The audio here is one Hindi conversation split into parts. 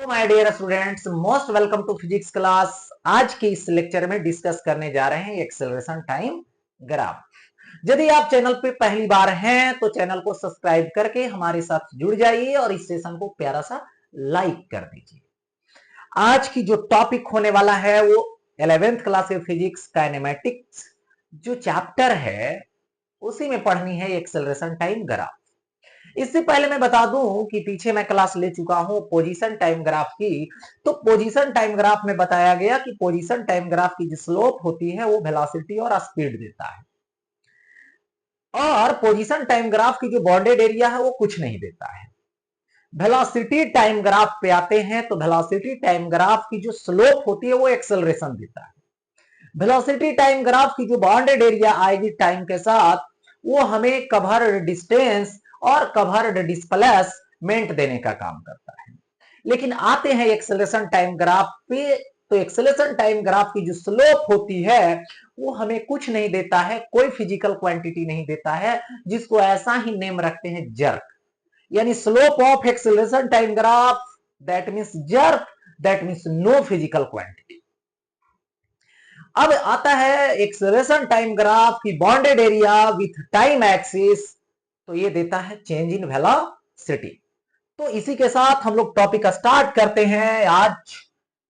तो my dear students, most welcome to physics class. आज के इस लेक्चर में डिस्कस करने जा रहे हैं एक्सेलरेशन टाइम ग्राफ। यदि आप चैनल पे पहली बार हैं तो चैनल को सब्सक्राइब करके हमारे साथ जुड़ जाइए और इस सेशन को प्यारा सा लाइक कर दीजिए। आज की जो टॉपिक होने वाला है वो 11th क्लास के फिजिक्स काइनेमेटिक्स जो चैप्टर है उसी में पढ़नी है एक्सेलरेशन टाइम ग्राफ। इससे पहले मैं बता दूं कि पीछे मैं क्लास ले चुका हूं पोजीशन टाइम ग्राफ की। तो पोजीशन टाइम ग्राफ में बताया गया कि पोजीशन टाइम ग्राफ की जो स्लोप होती है वो वेलोसिटी और स्पीड देता है, और पोजीशन टाइम ग्राफ की जो बॉन्डेड एरिया है वो कुछ नहीं देता है। वेलोसिटी टाइम ग्राफ पे आते हैं तो वेलोसिटी टाइम ग्राफ की जो स्लोप होती है वो एक्सेलरेशन देता है। वेलोसिटी टाइम ग्राफ की जो बॉन्डेड एरिया आएगी टाइम के साथ वो हमें कवर्ड डिस्टेंस और कवर्ड डिस्प्लेसमेंट देने का काम करता है। लेकिन आते हैं एक्सेलरेशन टाइम ग्राफ पे, तो एक्सेलरेशन टाइम ग्राफ की जो स्लोप होती है वो हमें कुछ नहीं देता है, कोई फिजिकल क्वांटिटी नहीं देता है, जिसको ऐसा ही नेम रखते हैं जर्क। यानी slope of acceleration time graph that means jerk, that means no physical quantity. अब आता है एक्सेलरेशन टाइम ग्राफ की bounded area with time axis, तो ये देता है चेंज इन वेलोसिटी। तो इसी के साथ हम लोग टॉपिक स्टार्ट करते हैं। आज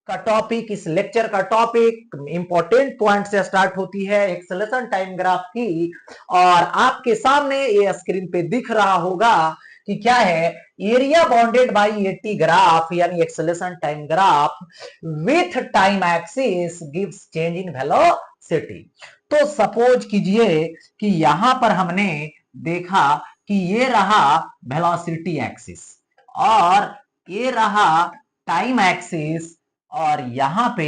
का टॉपिक, इस लेक्चर का टॉपिक इंपॉर्टेंट पॉइंट से स्टार्ट होती है एक्सेलरेशन टाइम ग्राफ की, और आपके सामने ये स्क्रीन पे दिख रहा होगा कि क्या है, एरिया बाउंडेड बाय 80 ग्राफ यानी acceleration time graph with time axis gives change in velocity. तो सपोज कीजिए कि यहां पर हमने देखा कि ये रहा वेलोसिटी एक्सिस और ये रहा टाइम एक्सिस, और यहां पे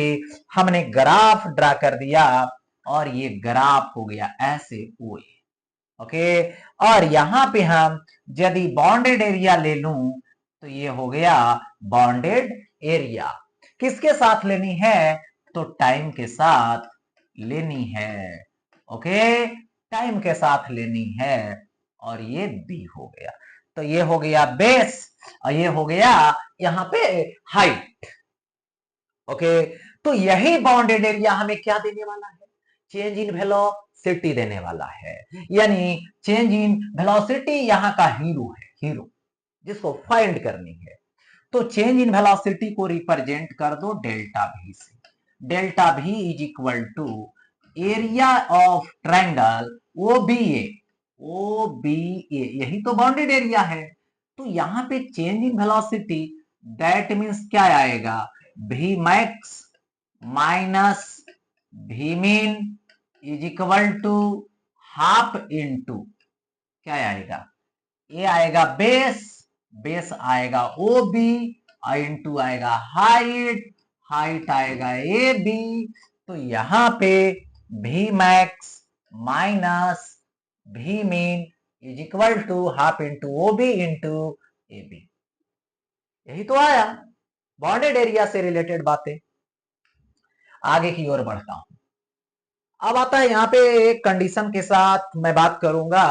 हमने ग्राफ ड्रा कर दिया और ये ग्राफ हो गया ऐसे ओए। ओके, और यहां पे हम यदि बॉन्डेड एरिया ले लूं तो ये हो गया बॉन्डेड एरिया। किसके साथ लेनी है? तो टाइम के साथ लेनी है। ओके, टाइम के साथ लेनी है, और ये बी हो गया। तो ये हो गया बेस और ये हो गया यहां पे हाइट। ओके, तो यही बाउंडेड एरिया हमें क्या देने वाला है? चेंज इन वेलोसिटी देने वाला है। यानी चेंज इन वेलोसिटी यहां का हीरो है, हीरो जिसको फाइंड करनी है। तो चेंज इन वेलोसिटी को रिप्रेजेंट कर दो डेल्टा भी से। Delta V is equal to area of triangle O B A. O B A यही तो बाउंडेड एरिया है। तो यहां पे change in velocity that means क्या आएगा? भी मैक्स माइनस भी mean is equal to half into क्या आएगा? ये आएगा बेस, बेस आएगा ओ बी, इंटू आएगा हाइट, हाइट आएगा ए बी। तो यहां पे भी मैक्स माइनस भी mean is equal to half into O B into A B. यही तो आया बॉन्डेड एरिया से रिलेटेड बातें। आगे की ओर बढ़ता हूं। अब आता है यहां पे एक कंडीशन के साथ मैं बात करूंगा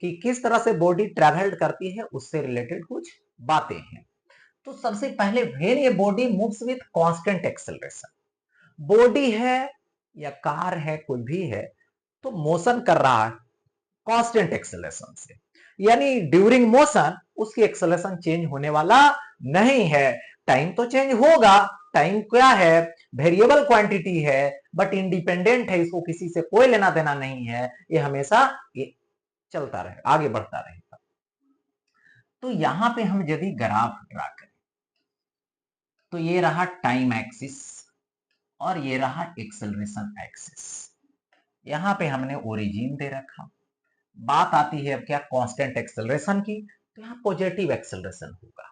कि किस तरह से बॉडी ट्रेवल्ड करती है, उससे रिलेटेड कुछ बातें हैं। तो सबसे पहले व्हेन ये body moves with constant acceleration, body है या कार है कोई भी है तो मोशन कर रहा है कांस्टेंट एक्सेलरेशन से, यानी ड्यूरिंग मोशन उसकी एक्सेलरेशन चेंज होने वाला नहीं है। टाइम तो चेंज होगा, टाइम क्या है? वेरिएबल क्वांटिटी है, बट इंडिपेंडेंट है, इसको किसी से कोई लेना देना नहीं है, ये हमेशा ये चलता रहे, आगे बढ़ता रहेगा। तो यहां पे हम यदि ग्राफ ड्रा करें तो ये रहा टाइम एक्सिस और ये रहा एक्सेलरेशन एक्सिस। यहां पे हमने ओरिजिन दे रखा। बात आती है अब क्या? कांस्टेंट एक्सेलरेशन की। तो यहां पॉजिटिव एक्सेलरेशन होगा।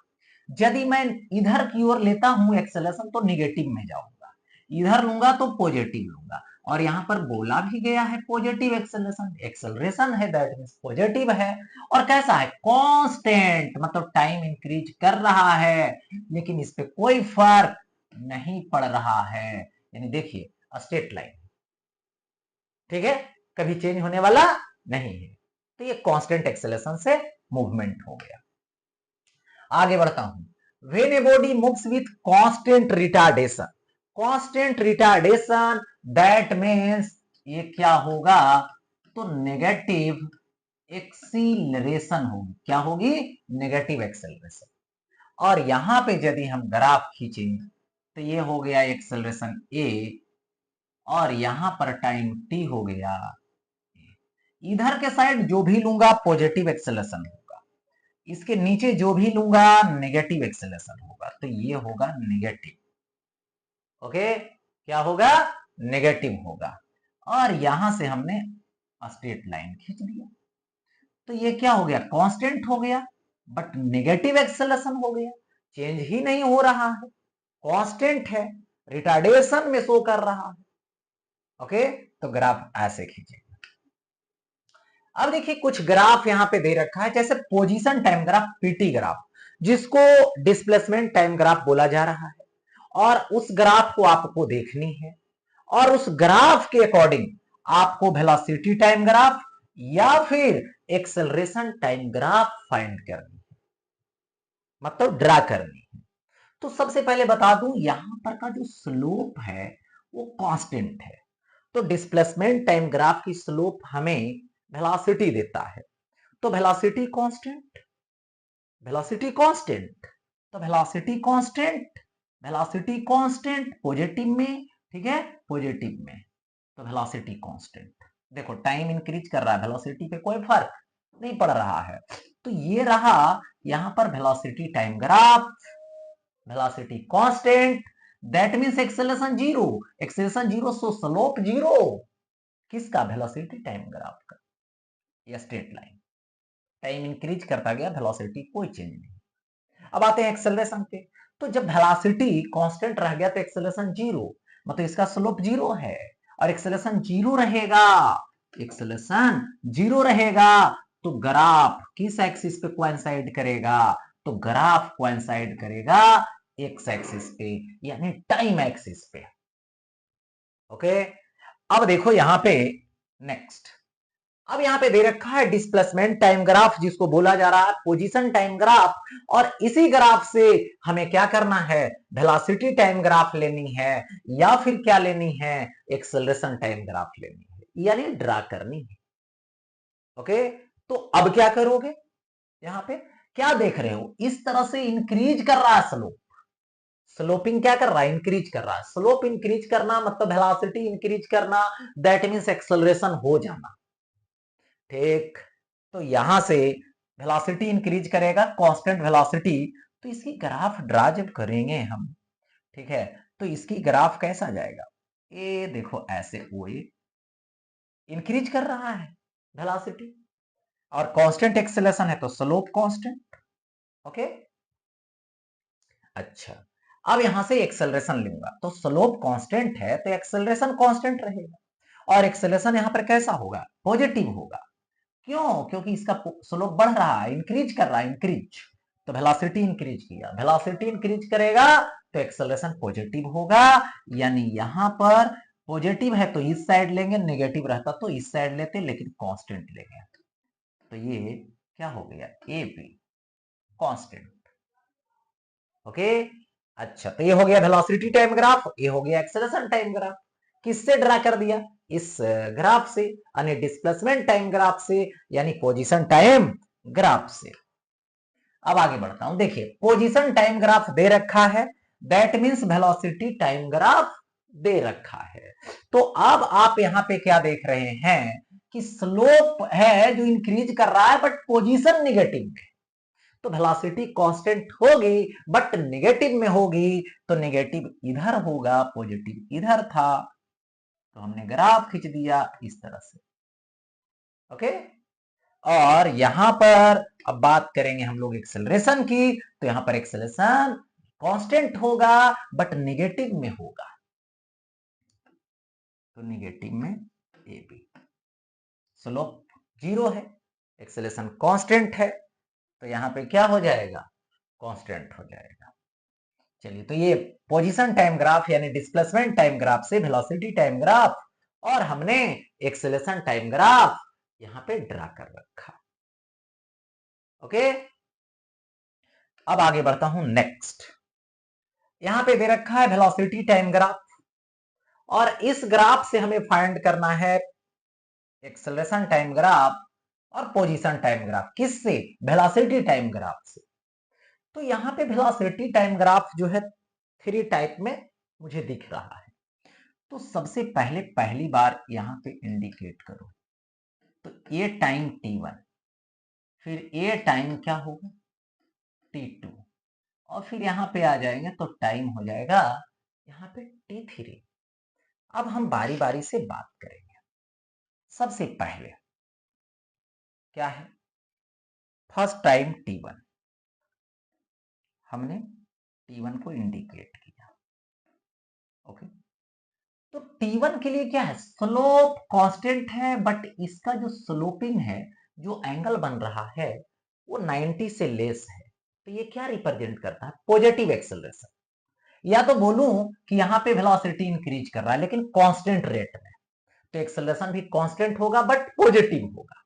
यदि मैं इधर की ओर लेता हूं एक्सेलरेशन तो निगेटिव में जाऊंगा, इधर लूंगा तो पॉजिटिव लूंगा, और यहां पर बोला भी गया है पॉजिटिव एक्सेलरेशन, एक्सेलरेशन है दैट मींस पॉजिटिव है। और कैसा है? कांस्टेंट, मतलब टाइम इंक्रीज कर रहा है लेकिन इस पे कोई फर्क नहीं पड़ रहा है। यानी देखिए स्ट्रेट लाइन, ठीक है, कभी चेंज होने वाला नहीं है। तो ये कांस्टेंट एक्सेलरेशन से मूवमेंट हो गया। आगे बढ़ता हूं। When a body moves with constant retardation that means ये क्या होगा, तो नेगेटिव एक्सीलरेशन होगी। क्या होगी, नेगेटिव एक्सेलरेशन। और यहां पे यदि हम ग्राफ खींचें तो ये हो गया एक्सेलरेशन ए, और यहां पर टाइम टी हो गया। इधर के साइड जो भी लूंगा पॉजिटिव एक्सेलरेशन होगा, इसके नीचे जो भी लूंगा नेगेटिव एक्सेलरेशन होगा, तो ये होगा नेगेटिव। ओके, क्या होगा, नेगेटिव होगा। और यहां से हमने स्ट्रेट लाइन खींच दिया, तो ये क्या हो गया, कांस्टेंट हो गया, बट नेगेटिव एक्सेलरेशन हो गया, चेंज ही नहीं हो रहा है, कांस्टेंट है, रिटार्डेशन में शो कर रहा है। ओके, तो ग्राफ ऐसे खींचे। अब देखिए कुछ ग्राफ यहां पे दे रखा है, जैसे position time graph, PT graph, जिसको डिस्प्लेसमेंट टाइम ग्राफ बोला जा रहा है, और उस ग्राफ को आपको देखनी है, और उस ग्राफ के अकॉर्डिंग आपको वेलोसिटी टाइम ग्राफ या फिर एक्सेलरेशन टाइम ग्राफ फाइंड करनी है, मतलब ड्रा करनी है। तो सबसे पहले बता दूं, यहां पर का जो स्लोप है वो कांस्टेंट है, तो डिस्प्लेसमेंट टाइम ग्राफ की स्लोप हमें वेलोसिटी देता है, तो वेलोसिटी कांस्टेंट, वेलोसिटी कांस्टेंट, तो velocity constant, velocity constant positive में, ठीक है, पॉजिटिव में, तो वेलोसिटी कांस्टेंट। देखो टाइम इंक्रीज कर रहा है, वेलोसिटी पे कोई फर्क नहीं पड़ रहा है, तो ये रहा यहां पर velocity time graph, velocity constant, that means acceleration zero, acceleration zero so slope zero, किसका, वेलोसिटी टाइम ग्राफ का, या स्ट्रेट लाइन, टाइम इंक्रीज करता गया, वेलोसिटी कोई चेंज नहीं। अब आते हैं एक्सेलरेशन पे, तो जब वेलोसिटी कांस्टेंट रह गया तो एक्सेलरेशन जीरो, मतलब इसका स्लोप जीरो है, और एक्सेलरेशन जीरो रहेगा, एक्सेलरेशन जीरो रहेगा, तो ग्राफ किस एक्सिस पे कोइंसाइड करेगा, तो ग्राफ कोइंसाइड करेगा एक्स एक्सिस पे, यानी टाइम एक्सिस पे। ओके, अब देखो यहां पे नेक्स्ट, अब यहां पे दे रखा है डिस्प्लेसमेंट टाइम ग्राफ, जिसको बोला जा रहा है पोजीशन टाइम ग्राफ, और इसी ग्राफ से हमें क्या करना है, वेलोसिटी टाइम ग्राफ लेनी है, या फिर क्या लेनी है, एक्सेलरेशन टाइम ग्राफ लेनी है, यानी ड्रा करनी है। ओके, तो अब क्या करोगे, यहां पे क्या देख रहे हो, इस तरह से इंक्रीज कर रहा है स्लोप, स्लोपिंग क्या कर रहा है, इंक्रीज कर रहा है, स्लोप इंक्रीज करना मतलब वेलोसिटी इंक्रीज करना, दैट मींस एक्सेलरेशन हो जाना, ठीक। तो यहां से वेलोसिटी इंक्रीज करेगा, कांस्टेंट वेलोसिटी, तो इसकी ग्राफ ड्रा जब करेंगे हम, ठीक है, तो इसकी ग्राफ कैसा जाएगा, ये देखो ऐसे ओ इंक्रीज कर रहा है वेलोसिटी, और कांस्टेंट एक्सेलरेशन है तो स्लोप कांस्टेंट। ओके, अच्छा, अब यहां से एक्सेलरेशन लूंगा, तो स्लोप कांस्टेंट है तो एक्सेलरेशन कांस्टेंट रहेगा, और एक्सेलरेशन यहां पर कैसा होगा, पॉजिटिव होगा। क्यों, क्योंकि इसका स्लोप बढ़ रहा है, इंक्रीज कर रहा है, इंक्रीज, तो वेलोसिटी इंक्रीज किया, वेलोसिटी इंक्रीज करेगा तो एक्सेलरेशन पॉजिटिव होगा, यानी यहां पर पॉजिटिव है तो इस साइड लेंगे, नेगेटिव रहता तो इस साइड लेते, लेकिन कांस्टेंट लेंगे, तो ये क्या हो गया, ए बी कांस्टेंट। ओके, अच्छा, तो ये हो गया वेलोसिटी टाइम ग्राफ, ये हो गया एक्सेलरेशन टाइम ग्राफ, किससे ड्रा कर दिया, इस ग्राफ से, यानी डिस्प्लेसमेंट टाइम ग्राफ से, यानी पोजीशन टाइम ग्राफ से। अब आगे बढ़ता हूं, देखिए पोजीशन टाइम ग्राफ दे रखा है, that means velocity time graph दे रखा है, तो अब आप यहां पे क्या देख रहे हैं कि स्लोप है जो इंक्रीज कर रहा है, बट पोजीशन निगेटिव में, तो वेलोसिटी कांस्टेंट होगी बट नेगेटिव में होगी, तो नेगेटिव इधर होगा, पॉजिटिव इधर था, तो हमने ग्राफ खींच दिया इस तरह से। ओके, और यहां पर अब बात करेंगे हम लोग एक्सेलरेशन की, तो यहां पर एक्सेलरेशन कांस्टेंट होगा बट नेगेटिव में होगा, तो नेगेटिव में ए बी, स्लोप जीरो है, एक्सेलरेशन कांस्टेंट है, तो यहां पे क्या हो जाएगा, कांस्टेंट हो जाएगा। चलिए, तो ये पोजीशन टाइम ग्राफ यानी डिस्प्लेसमेंट टाइम ग्राफ से वेलोसिटी टाइम ग्राफ, और हमने एक्सेलरेशन टाइम ग्राफ यहां पे ड्रा कर रखा। ओके, अब आगे बढ़ता हूं नेक्स्ट। यहां पे दे रखा है वेलोसिटी टाइम ग्राफ, और इस ग्राफ से हमें फाइंड करना है एक्सेलरेशन टाइम ग्राफ और पोजीशन टाइम ग्राफ। किससे? वेलोसिटी टाइम ग्राफ से। तो यहाँ पे वेलोसिटी टाइम ग्राफ जो है 3 टाइप में मुझे दिख रहा है। तो सबसे पहले पहली बार यहाँ पे इंडिकेट करो, तो ये टाइम t1, फिर ये टाइम क्या होगा t2, और फिर यहाँ पे आ जाएंगे तो टाइम हो जाएगा यहाँ पे t3। अब हम बारी बारी से बात करेंगे। सबसे पहले क्या है, फर्स्ट टाइम t1, हमने t1 को इंडिकेट किया। ओके, तो t1 के लिए क्या है, स्लोप कांस्टेंट है, बट इसका जो स्लोपिंग है, जो एंगल बन रहा है वो 90 से लेस है। तो ये क्या रिप्रेजेंट करता है, पॉजिटिव एक्सेलरेशन। या तो बोलूं कि यहाँ पे वेलोसिटी इंक्रीज कर रहा है लेकिन कांस्टेंट रेट में, तो एक्सेलरेशन भी कांस्टेंट होगा बट पॉजिटिव होगा।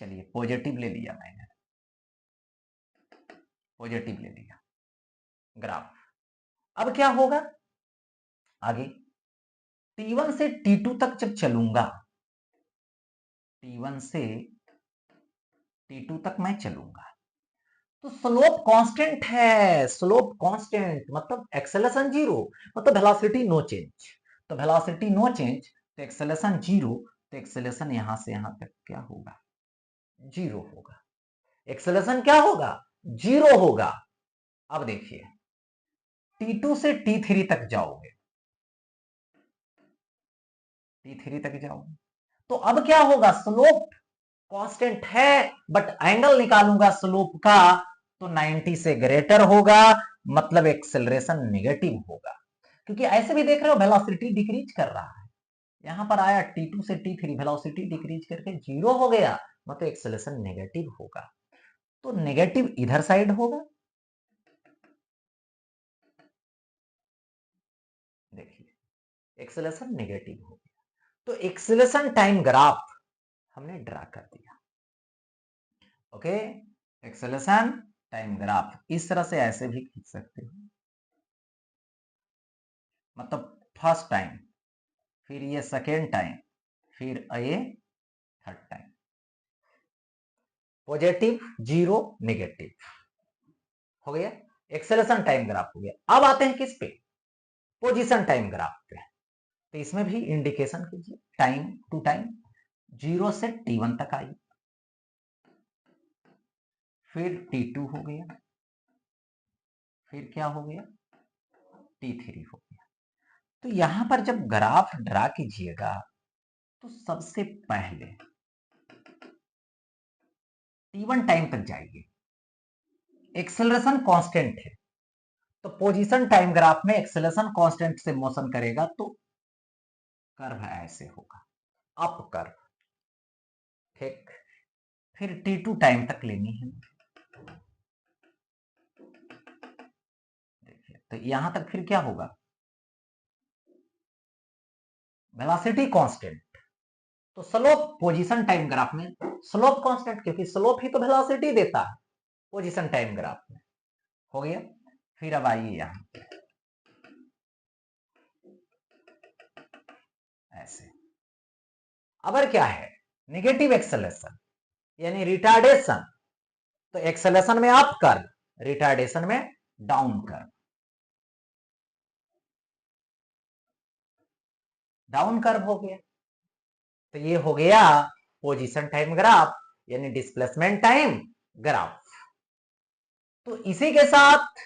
चलिए पॉजिटिव ले लिया मैंने, पॉजिटिव ले लिया ग्राफ। अब क्या होगा आगे, T1 से T2 तक जब चलूंगा, T1 से T2 तक मैं चलूंगा, तो स्लोप कांस्टेंट है। स्लोप कांस्टेंट मतलब एक्सेलरेशन जीरो, मतलब वेलोसिटी नो चेंज। तो वेलोसिटी नो चेंज तो एक्सेलरेशन जीरो, तो एक्सेलरेशन यहां से यहां तक क्या होगा, जीरो होगा। एक्सेलरेशन क्या होगा, जीरो होगा। अब देखिए T2 से T3 तक जाओगे, T3 तक जाओगे तो अब क्या होगा, स्लोप कांस्टेंट है बट एंगल निकालूंगा स्लोप का तो 90 से ग्रेटर होगा, मतलब एक्सेलरेशन नेगेटिव होगा। क्योंकि ऐसे भी देख रहे हो वेलोसिटी डिक्रीज कर रहा है, यहां पर आया T2 से T3, वेलोसिटी डिक्रीज करके जीरो हो गया, मतलब एक्सेलरेशन नेगेटिव होगा। तो नेगेटिव इधर साइड होगा, देखिए एक्सेलरेशन नेगेटिव हो गया। तो एक्सेलरेशन टाइम ग्राफ हमने ड्रा कर दिया। ओके, एक्सेलरेशन टाइम ग्राफ इस तरह से ऐसे भी खींच सकते हो, मतलब फर्स्ट टाइम, फिर ये सेकेंड टाइम, फिर ये third time, positive zero negative हो गया। एक्सेलरेशन टाइम ग्राफ हो गया। अब आते हैं किस पे, पोजीशन टाइम ग्राफ पे। तो इसमें भी इंडिकेशन कीजिए, टाइम टू टाइम, जीरो से T1 तक आई, फिर T2 हो गया, फिर क्या हो गया T3 हो गया। तो यहां पर जब ग्राफ ड्रा कीजिएगा तो सबसे पहले T1 टाइम तक जाइए, एक्सेलरेशन कांस्टेंट है, तो पोजीशन टाइम ग्राफ में एक्सेलरेशन कांस्टेंट से मोशन करेगा तो कर्व ऐसे होगा, अप कर्व। ठीक, फिर T2 टाइम तक लेनी है, देखिए तो यहां तक फिर क्या होगा, वेलोसिटी कांस्टेंट, तो स्लोप पोजीशन टाइम ग्राफ में स्लोप कांस्टेंट, क्योंकि स्लोप ही तो वेलोसिटी देता है पोजीशन टाइम ग्राफ में, हो गया। फिर अब आइए यहां ऐसे, अगर क्या है नेगेटिव एक्सेलरेशन यानी रिटार्डेशन, तो एक्सेलरेशन में अप कर्व, रिटार्डेशन में डाउन कर्व, डाउन कर्व हो गया। तो ये हो गया पोजीशन टाइम ग्राफ यानी डिस्प्लेसमेंट टाइम ग्राफ। तो इसी के साथ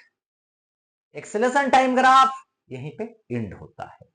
एक्सेलरेशन टाइम ग्राफ यहीं पे एंड होता है।